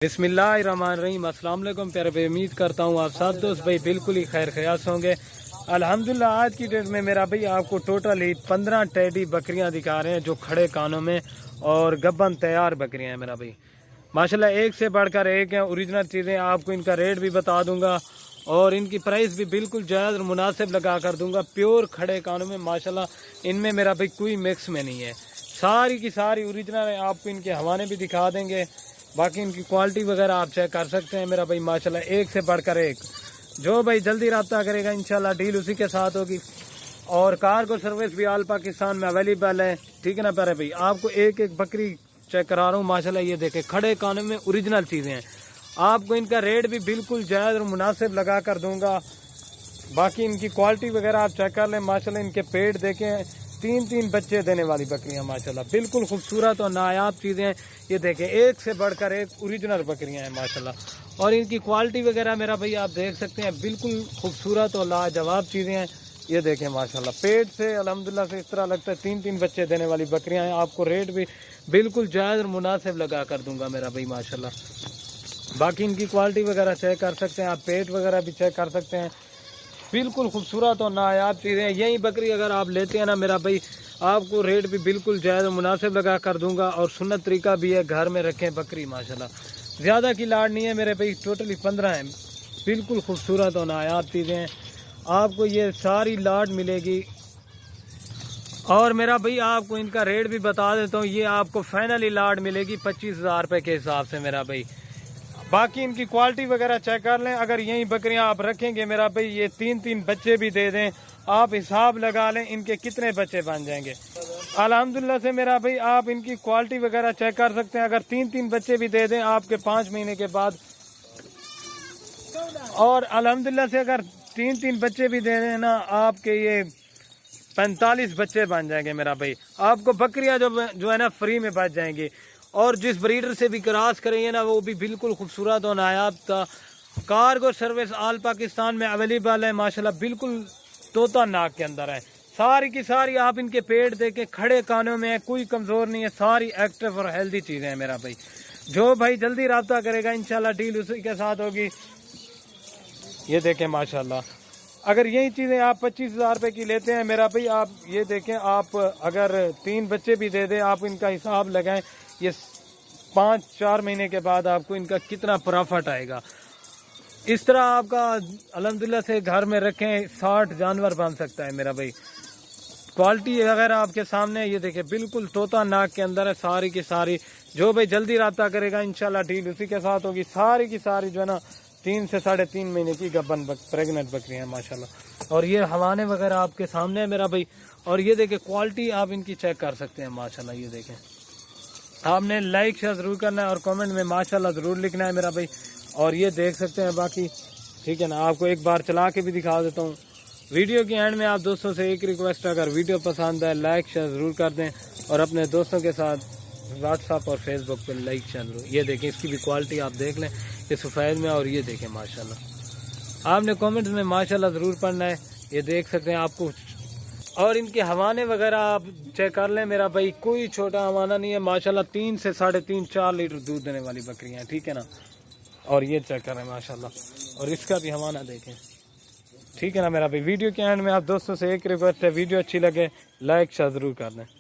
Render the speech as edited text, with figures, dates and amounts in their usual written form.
बिस्मिल्लाहिर्रहमानिर्रहीम। अस्सलाम वालेकुम प्यारे भाई, उम्मीद करता हूँ आप सब दोस्त भाई बिल्कुल ही खैर खयास होंगे। अल्हम्दुलिल्लाह आज की डेट में मेरा भाई आपको टोटल ही 15 टेडी बकरियां दिखा रहे हैं जो खड़े कानों में और गब्बन तैयार बकरियां हैं मेरा भाई। माशाल्लाह एक से बढ़कर एक हैं, ओरिजिनल चीज़ें। आपको इनका रेट भी बता दूंगा और इनकी प्राइस भी बिल्कुल जायज़ और मुनासिब लगा कर दूंगा। प्योर खड़े कानों में माशाल्लाह इनमें मेरा भाई कोई मिक्स में नहीं है, सारी की सारी ओरिजिनल है। आपको इनके हवाने भी दिखा देंगे, बाकी इनकी क्वालिटी वगैरह आप चेक कर सकते हैं मेरा भाई। माशाल्लाह एक से बढ़कर एक, जो भाई जल्दी रब्ता करेगा इंशाल्लाह डील उसी के साथ होगी। और कार्गो सर्विस भी ऑल पाकिस्तान में अवेलेबल है, ठीक है ना प्यारे भाई। आपको एक एक बकरी चेक करा रहा हूँ माशाल्लाह, ये देखे खड़े कानों में ओरिजिनल चीज़ें हैं। आपको इनका रेट भी बिल्कुल जायज़ और मुनासिब लगा कर दूंगा। बाकी इनकी क्वालिटी वगैरह आप चेक कर लें माशाल्लाह। इनके पेट देखें, तीन तीन बच्चे देने वाली बकरियां माशाल्लाह, बिल्कुल खूबसूरत और नायाब चीज़ें हैं। ये देखें एक से बढ़कर एक ओरिजिनल बकरियां हैं माशाल्लाह। और इनकी क्वालिटी वगैरह मेरा भाई आप देख सकते हैं, बिल्कुल खूबसूरत और लाजवाब चीज़ें हैं। ये देखें माशाल्लाह, पेट से अल्हम्दुलिल्लाह से इस तरह लगता है तीन तीन बच्चे देने वाली बकरियां हैं। आपको रेट भी बिल्कुल जायज़ और मुनासिब लगा कर दूंगा मेरा भाई माशाल्लाह। बाकी इनकी क्वालिटी वगैरह चेक कर सकते हैं आप, पेट वगैरह भी चेक कर सकते हैं। बिल्कुल खूबसूरत और नायाब चीज़ें। यही बकरी अगर आप लेते हैं ना मेरा भाई, आपको रेट भी बिल्कुल जायज़ और मुनासिब लगा कर दूंगा। और सुन्नत तरीका भी है, घर में रखें बकरी माशाल्लाह। ज़्यादा की लाड़ नहीं है मेरे भाई, टोटली 15 हैं। बिल्कुल खूबसूरत और नायाब चीज़ें हैं, आपको ये सारी लाड़ मिलेगी। और मेरा भाई आपको इनका रेट भी बता देता हूँ, ये आपको फाइनली लाड़ मिलेगी 25,000 रुपये के हिसाब से मेरा भाई। बाकी इनकी क्वालिटी वगैरह चेक कर लें। अगर यही बकरियां आप रखेंगे मेरा भाई, ये तीन तीन बच्चे भी दे दें, आप हिसाब लगा लें इनके कितने बच्चे बन जाएंगे अल्हम्दुलिल्लाह से मेरा भाई। आप इनकी क्वालिटी वगैरह चेक कर सकते हैं। अगर तीन तीन बच्चे भी दे दें आपके 5 महीने के बाद, और अल्हम्दुलिल्लाह से अगर तीन तीन बच्चे भी दे दें ना, आपके ये 45 बच्चे बन जाएंगे मेरा भाई। आपको बकरियां जो है ना फ्री में बच जाएंगी। और जिस ब्रीडर से भी क्रॉस करेंगे ना, वो भी बिल्कुल खूबसूरत और नायाब था। कार्गो सर्विस ऑल पाकिस्तान में अवेलेबल है माशाल्लाह, बिल्कुल तोता नाक के अंदर है। सारी की सारी आप इनके पेट देखे खड़े कानों में है, कोई कमज़ोर नहीं है, सारी एक्टिव और हेल्दी चीज़ें हैं मेरा भाई। जो भाई जल्दी रब्ता करेगा इंशाल्लाह डील उसी के साथ होगी। ये देखें माशाल्लाह, अगर यही चीज़ें आप 25,000 रुपये की लेते हैं मेरा भाई, आप ये देखें, आप अगर 3 बच्चे भी दे दें, आप इनका हिसाब लगाएं, ये 5-4 महीने के बाद आपको इनका कितना प्रॉफिट आएगा। इस तरह आपका अल्हम्दुलिल्लाह से घर में रखें 60 जानवर बन सकता है मेरा भाई। क्वालिटी वगैरह आपके सामने, ये देखें बिल्कुल तोता नाक के अंदर है सारी की सारी। जो भाई जल्दी रब्ता करेगा इंशाल्लाह डील उसी के साथ होगी। सारी की सारी जो है ना 3 से 3.5 महीने की गब्बन प्रेगनेंट बकरी है माशाल्लाह। और ये हवाने वगैरह आपके सामने है मेरा भाई। और ये देखें क्वालिटी आप इनकी चेक कर सकते हैं माशाल्लाह। ये देखें, आपने लाइक शेयर ज़रूर करना है और कमेंट में माशाल्लाह ज़रूर लिखना है मेरा भाई। और ये देख सकते हैं बाकी, ठीक है ना। आपको एक बार चला के भी दिखा देता हूँ। वीडियो के एंड में आप दोस्तों से एक रिक्वेस्ट, अगर वीडियो पसंद है लाइक शेयर ज़रूर कर दें और अपने दोस्तों के साथ व्हाट्सअप और फेसबुक पर लाइक शेयर ज़रूर। ये देखें, इसकी भी क्वालिटी आप देख लें, ये सफ़ेद में। और ये देखें माशाल्लाह, आपने कमेंट्स में माशाल्लाह ज़रूर पढ़ना है। ये देख सकते हैं आपको। और इनके हवाने वगैरह आप चेक कर लें मेरा भाई, कोई छोटा हवाना नहीं है माशाल्लाह। 3 से 3.5-4 लीटर दूध देने वाली बकरियां हैं, ठीक है ना। और ये चेक करें माशाल्लाह, और इसका भी हवाना देखें, ठीक है ना मेरा भाई। वीडियो के एंड में आप दोस्तों से एक रिक्वेस्ट है, वीडियो अच्छी लगे लाइक शेयर ज़रूर कर दें।